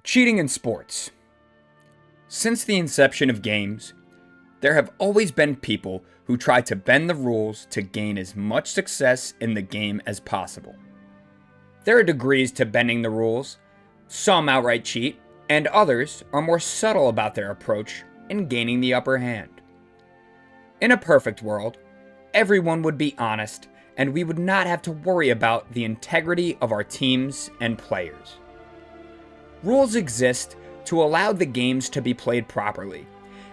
Cheating in sports. Since the inception of games, there have always been people who try to bend the rules to gain as much success in the game as possible. There are degrees to bending the rules. Some outright cheat, and others are more subtle about their approach in gaining the upper hand. In a perfect world, everyone would be honest, and we would not have to worry about the integrity of our teams and players. Rules exist to allow the games to be played properly,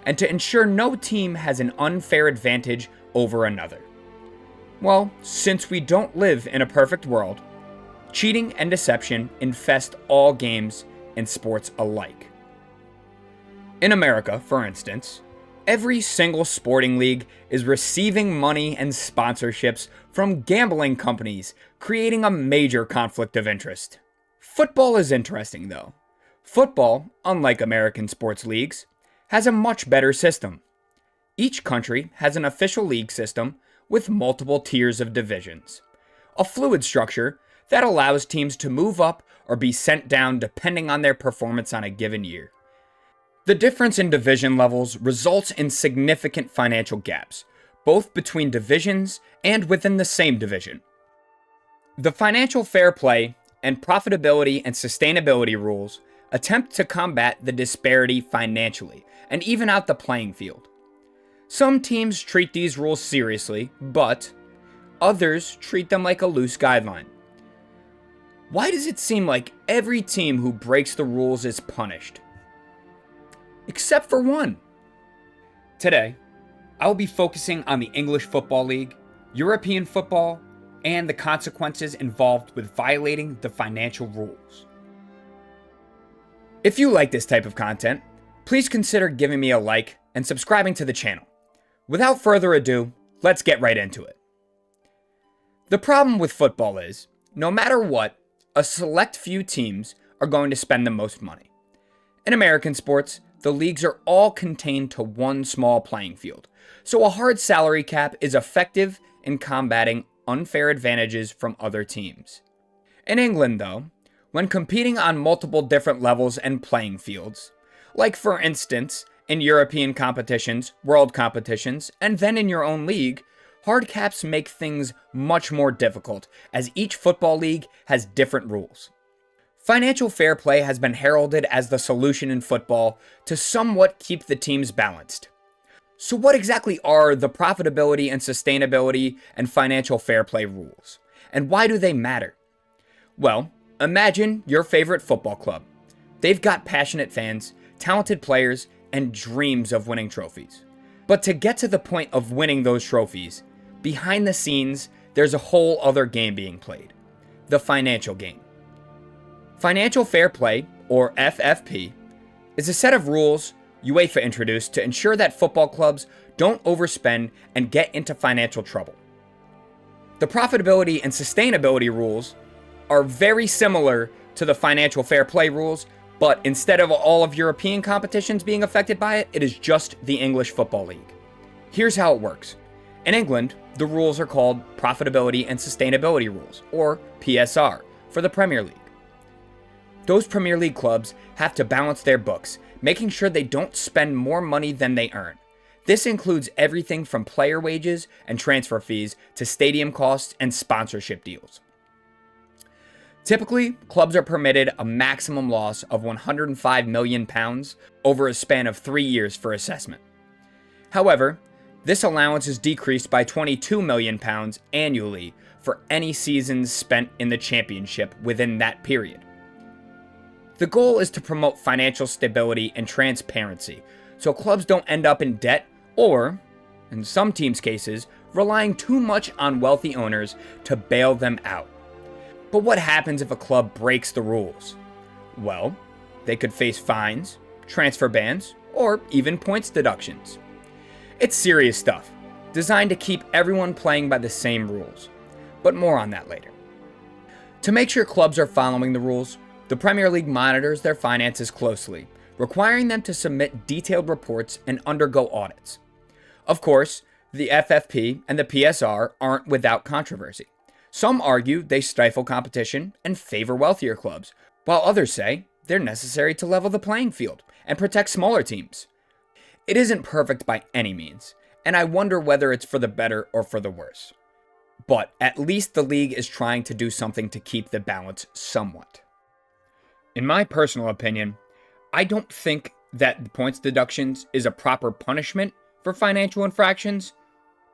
and to ensure no team has an unfair advantage over another. Well, since we don't live in a perfect world, cheating and deception infest all games and sports alike. In America, for instance, every single sporting league is receiving money and sponsorships from gambling companies, creating a major conflict of interest. Football is interesting, though. Football, unlike American sports leagues, has a much better system. Each country has an official league system with multiple tiers of divisions, a fluid structure that allows teams to move up or be sent down depending on their performance on a given year. The difference in division levels results in significant financial gaps, both between divisions and within the same division. The financial fair play and profitability and sustainability rules attempt to combat the disparity financially and even out the playing field. Some teams treat these rules seriously, but others treat them like a loose guideline. Why does it seem like every team who breaks the rules is punished? Except for one. Today, I will be focusing on the English Football League, European football, and the consequences involved with violating the financial rules. If you like this type of content, please consider giving me a like and subscribing to the channel. Without further ado, let's get right into it. The problem with football is, no matter what, a select few teams are going to spend the most money. In American sports, the leagues are all contained to one small playing field, so a hard salary cap is effective in combating unfair advantages from other teams. In England, though, when competing on multiple different levels and playing fields, like for instance, in European competitions, world competitions, and then in your own league, hard caps make things much more difficult, as each football league has different rules. Financial fair play has been heralded as the solution in football to somewhat keep the teams balanced. So what exactly are the profitability and sustainability and financial fair play rules? And why do they matter? Well, imagine your favorite football club. They've got passionate fans, talented players, and dreams of winning trophies. But to get to the point of winning those trophies, behind the scenes, there's a whole other game being played. The financial game. Financial fair play, or FFP, is a set of rules UEFA introduced to ensure that football clubs don't overspend and get into financial trouble. The profitability and sustainability rules are very similar to the financial fair play rules, but instead of all of European competitions being affected by it, it is just the English Football League. Here's how it works. In England, the rules are called Profitability and Sustainability Rules, or PSR, for the Premier League. Those Premier League clubs have to balance their books, making sure they don't spend more money than they earn. This includes everything from player wages and transfer fees to stadium costs and sponsorship deals. Typically, clubs are permitted a maximum loss of £105 million over a span of 3 years for assessment. However, this allowance is decreased by £22 million annually for any seasons spent in the championship within that period. The goal is to promote financial stability and transparency, so clubs don't end up in debt or, in some teams' cases, relying too much on wealthy owners to bail them out. But what happens if a club breaks the rules? Well, they could face fines, transfer bans, or even points deductions. It's serious stuff, designed to keep everyone playing by the same rules. But more on that later. To make sure clubs are following the rules, the Premier League monitors their finances closely, requiring them to submit detailed reports and undergo audits. Of course, the FFP and the PSR aren't without controversy. Some argue they stifle competition and favor wealthier clubs, while others say they're necessary to level the playing field and protect smaller teams. It isn't perfect by any means, and I wonder whether it's for the better or for the worse. But at least the league is trying to do something to keep the balance somewhat. In my personal opinion, I don't think that the points deductions is a proper punishment for financial infractions,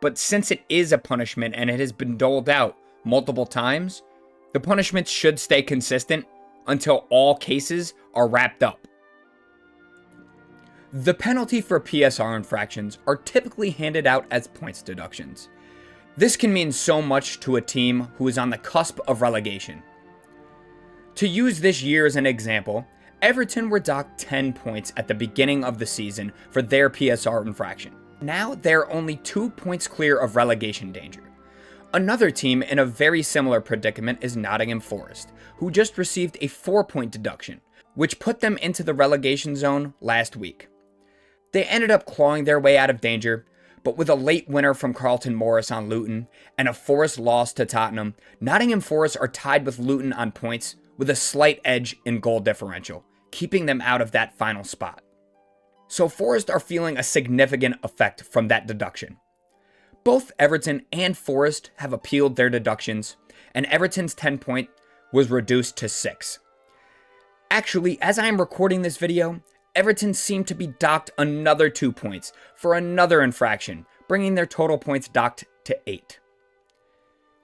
but since it is a punishment and it has been doled out multiple times, the punishments should stay consistent until all cases are wrapped up. The penalty for PSR infractions are typically handed out as points deductions. This can mean so much to a team who is on the cusp of relegation. To use this year as an example, Everton were docked 10 points at the beginning of the season for their PSR infraction. Now they're only 2 points clear of relegation danger. Another team in a very similar predicament is Nottingham Forest, who just received a 4-point deduction, which put them into the relegation zone last week. They ended up clawing their way out of danger, but with a late winner from Carlton Morris on Luton and a Forest loss to Tottenham, Nottingham Forest are tied with Luton on points with a slight edge in goal differential, keeping them out of that final spot. So Forest are feeling a significant effect from that deduction. Both Everton and Forest have appealed their deductions, and Everton's 10-point was reduced to 6. Actually, as I am recording this video, Everton seem to be docked another 2 points for another infraction, bringing their total points docked to 8.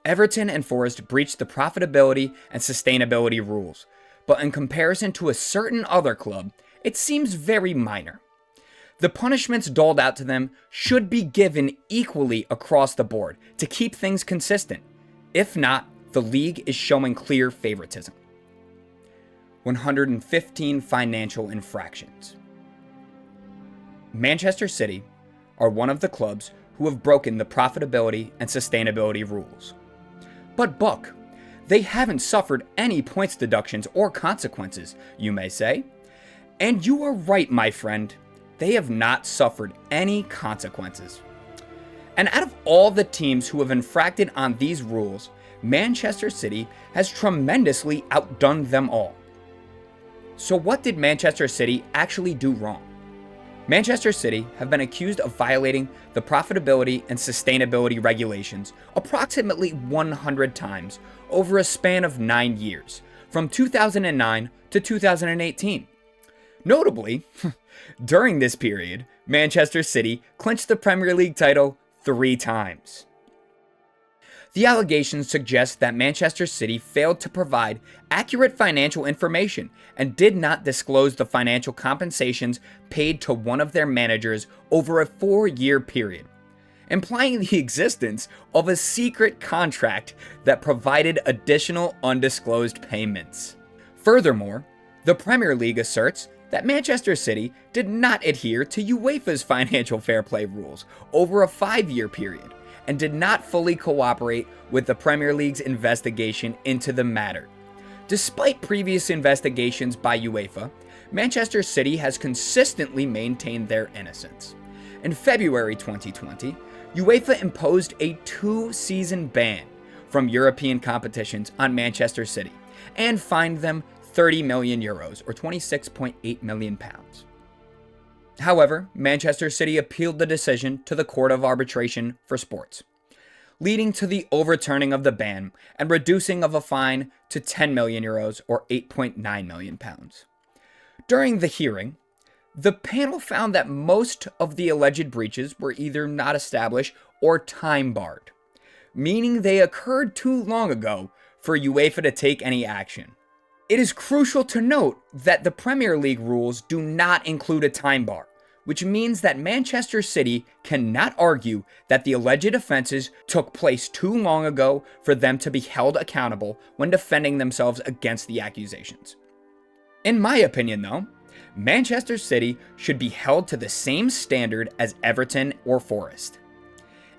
Everton and Forest breached the profitability and sustainability rules, but in comparison to a certain other club, it seems very minor. The punishments doled out to them should be given equally across the board to keep things consistent. If not, the league is showing clear favoritism. 115 financial infractions. Manchester City are one of the clubs who have broken the profitability and sustainability rules. But Buck, they haven't suffered any points deductions or consequences, you may say. And you are right, my friend. They have not suffered any consequences. And out of all the teams who have infracted on these rules, Manchester City has tremendously outdone them all. So what did Manchester City actually do wrong? Manchester City have been accused of violating the profitability and sustainability regulations approximately 100 times over a span of 9 years, from 2009 to 2018. Notably, during this period, Manchester City clinched the Premier League title 3 times. The allegations suggest that Manchester City failed to provide accurate financial information and did not disclose the financial compensations paid to one of their managers over a 4-year period, implying the existence of a secret contract that provided additional undisclosed payments. Furthermore, the Premier League asserts that Manchester City did not adhere to UEFA's financial fair play rules over a 5-year period, and did not fully cooperate with the Premier League's investigation into the matter. Despite previous investigations by UEFA, Manchester City has consistently maintained their innocence. In February 2020, UEFA imposed a 2-season ban from European competitions on Manchester City and fined them €30 million or £26.8 million. However, Manchester City appealed the decision to the Court of Arbitration for Sports, leading to the overturning of the ban and reducing of a fine to €10 million or £8.9 million. During the hearing, the panel found that most of the alleged breaches were either not established or time-barred, meaning they occurred too long ago for UEFA to take any action. It is crucial to note that the Premier League rules do not include a time bar, which means that Manchester City cannot argue that the alleged offenses took place too long ago for them to be held accountable when defending themselves against the accusations. In my opinion, though, Manchester City should be held to the same standard as Everton or Forest.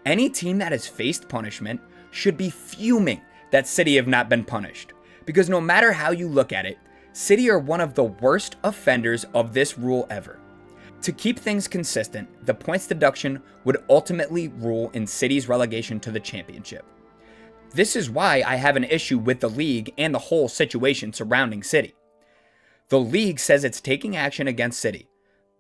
Any team that has faced punishment should be fuming that City have not been punished, because no matter how you look at it, City are one of the worst offenders of this rule ever. To keep things consistent, the points deduction would ultimately rule in City's relegation to the Championship. This is why I have an issue with the league and the whole situation surrounding City. The league says it's taking action against City,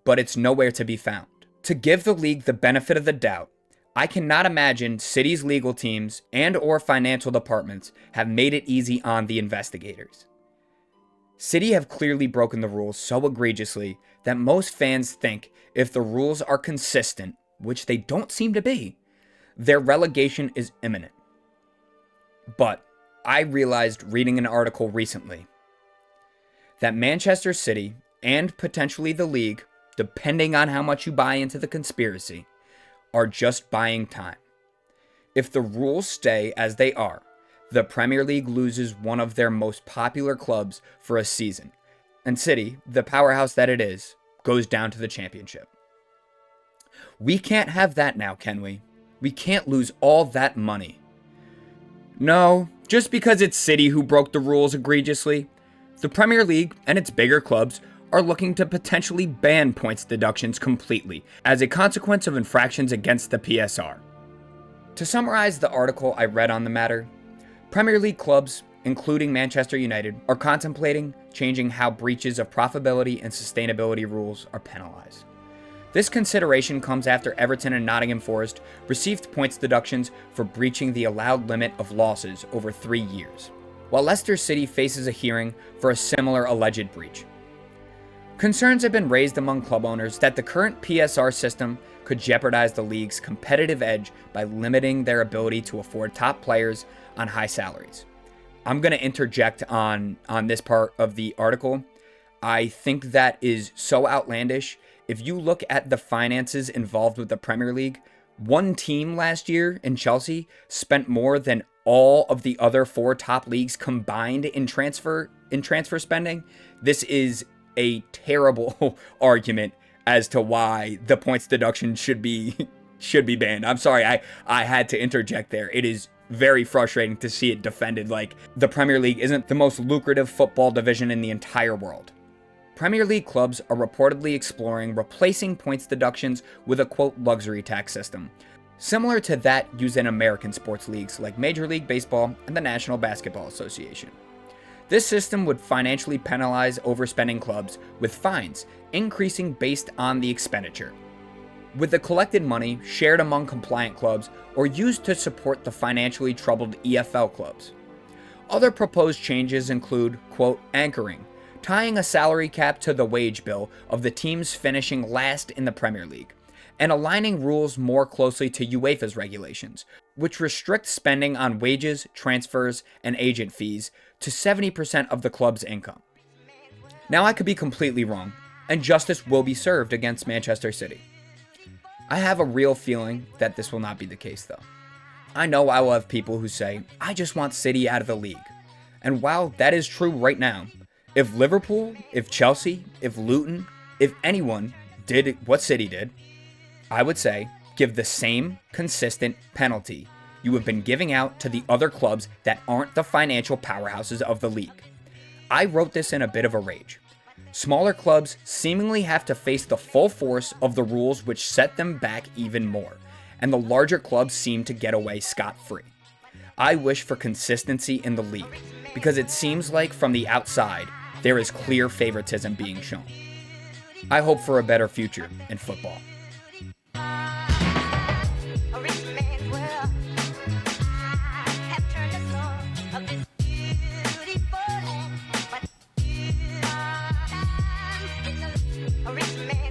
but it's nowhere to be found. To give the league the benefit of the doubt, I cannot imagine City's legal teams and or financial departments have made it easy on the investigators. City have clearly broken the rules so egregiously that most fans think if the rules are consistent, which they don't seem to be, their relegation is imminent. But I realized reading an article recently that Manchester City and potentially the league, depending on how much you buy into the conspiracy, are just buying time. If the rules stay as they are, the Premier League loses one of their most popular clubs for a season, and City, the powerhouse that it is, goes down to the Championship. We can't have that now, can we? We can't lose all that money. No, just because it's City who broke the rules egregiously, the Premier League and its bigger clubs are looking to potentially ban points deductions completely as a consequence of infractions against the PSR. To summarize the article I read on the matter, Premier League clubs, including Manchester United, are contemplating changing how breaches of profitability and sustainability rules are penalized. This consideration comes after Everton and Nottingham Forest received points deductions for breaching the allowed limit of losses over 3 years, while Leicester City faces a hearing for a similar alleged breach. Concerns have been raised among club owners that the current PSR system could jeopardize the league's competitive edge by limiting their ability to afford top players on high salaries. I'm going to interject on this part of the article. I think that is so outlandish. If you look at the finances involved with the Premier League, one team last year in Chelsea spent more than all of the other 4 top leagues combined in transfer spending. This is a terrible argument as to why the points deduction should be banned. I'm sorry, I had to interject there. It is very frustrating to see it defended like the Premier League isn't the most lucrative football division in the entire world. Premier League clubs are reportedly exploring replacing points deductions with a quote luxury tax system, similar to that used in American sports leagues like Major League Baseball and the National Basketball Association. This system would financially penalize overspending clubs with fines, increasing based on the expenditure, with the collected money shared among compliant clubs or used to support the financially troubled EFL clubs. Other proposed changes include, quote, anchoring, tying a salary cap to the wage bill of the teams finishing last in the Premier League, and aligning rules more closely to UEFA's regulations, which restrict spending on wages, transfers, and agent fees to 70% of the club's income. Now I could be completely wrong, and justice will be served against Manchester City. I have a real feeling that this will not be the case though. I know I will have people who say, I just want City out of the league. And while that is true right now, if Liverpool, if Chelsea, if Luton, if anyone did what City did, I would say give the same consistent penalty you have been giving out to the other clubs that aren't the financial powerhouses of the league. I wrote this in a bit of a rage. Smaller clubs seemingly have to face the full force of the rules which set them back even more, and the larger clubs seem to get away scot-free. I wish for consistency in the league, because it seems like from the outside, there is clear favoritism being shown. I hope for a better future in football. A rich man